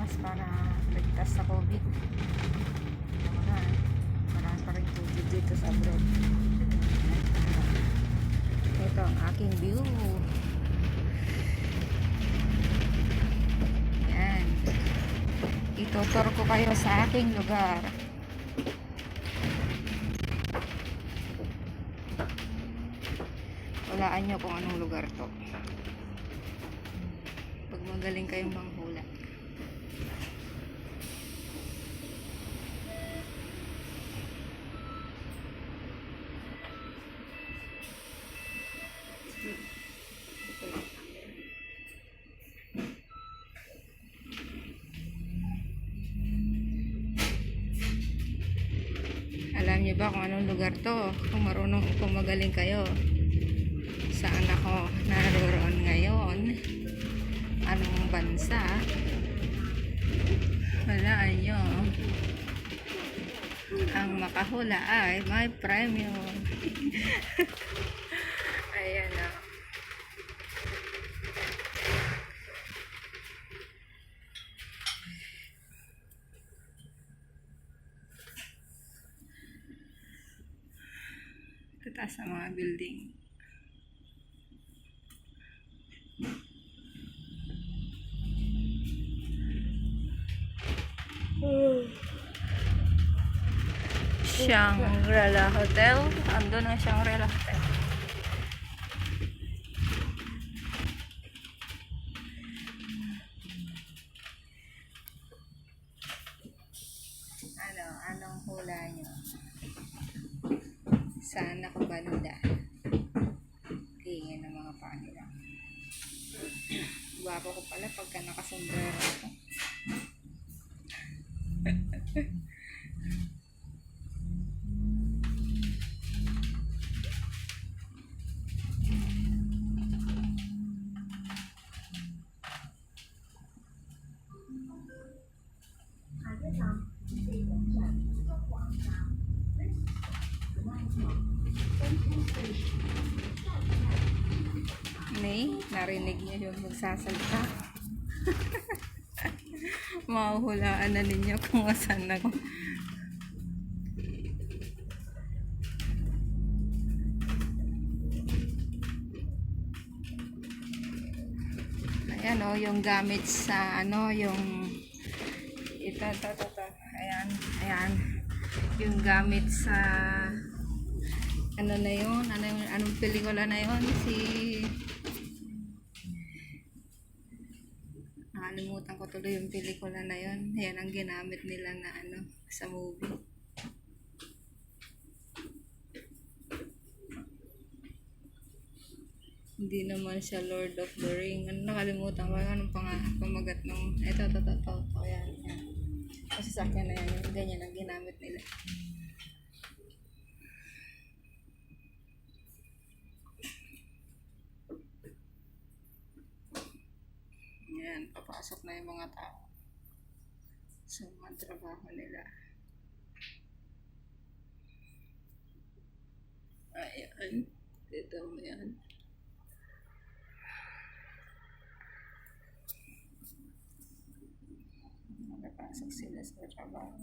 malakas para ligtas sa COVID. Ano na, marami pa rin COVID dito sa abroad. Ito ang aking view. Yan. Itutur ko kayo sa aking lugar. Walaan nyo kung anong lugar to. Pag magaling kayong manghula. Alam niyo ba kung anong lugar to? Kung marunong, kung magaling kayo. Saan ako naroon ngayon? Anong bansa? Walaan nyo. Ang makahula ay may premyo. Ayan o. Tataas sa mga building. Shangri-La Hotel. Andun ang Shangri-La Hotel. Anong hula nyo? Saan ako banda? Tingin ng mga panila. Guwapo ko pala pagka nakasombrero ako. May narinig niyo yung magsasalita. Mahuhulaan na ninyo kung saan ako. Ayan o, yung gamit sa ano, yung ito. Ayan. Yung gamit sa ano na yun, anong pelikula na yun, nakalimutan ko tuloy yung pelikula na yun. Ayan ang ginamit nila na ano, sa movie. Hindi naman siya Lord of the Ring. Ano, nakalimutan ko, anong pamagat nung, ito. Ayan. Kasi sa akin na yan, ganyan ang ginamit nila. Ayan, papasok na yung mga tao sa mga trabaho nila. Ayan, dito mo yan. Nakapasok sila sa trabaho.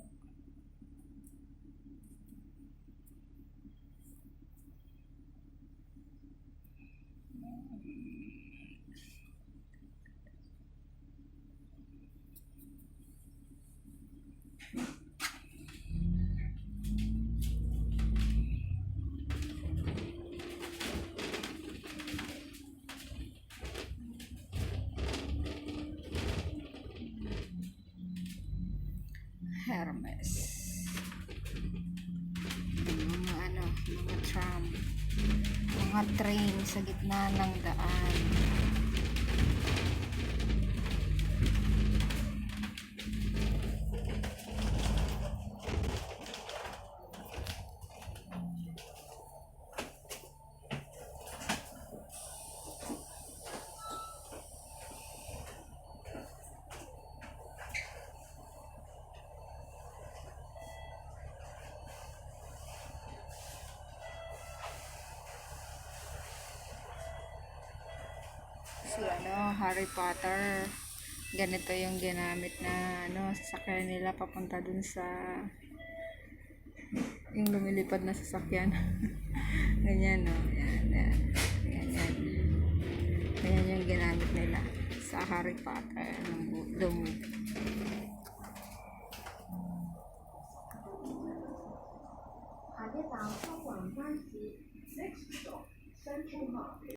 Hermes. Mga tram, mga train sa gitna ng daan. Si Harry Potter. ganito yung ginamit na ano, sasakyan nila papunta dun sa yung lumilipad na sasakyan. Ganyan, no? Yan, yan. Ganyan. Ganyan yung ginamit nila sa Harry Potter ng dumi.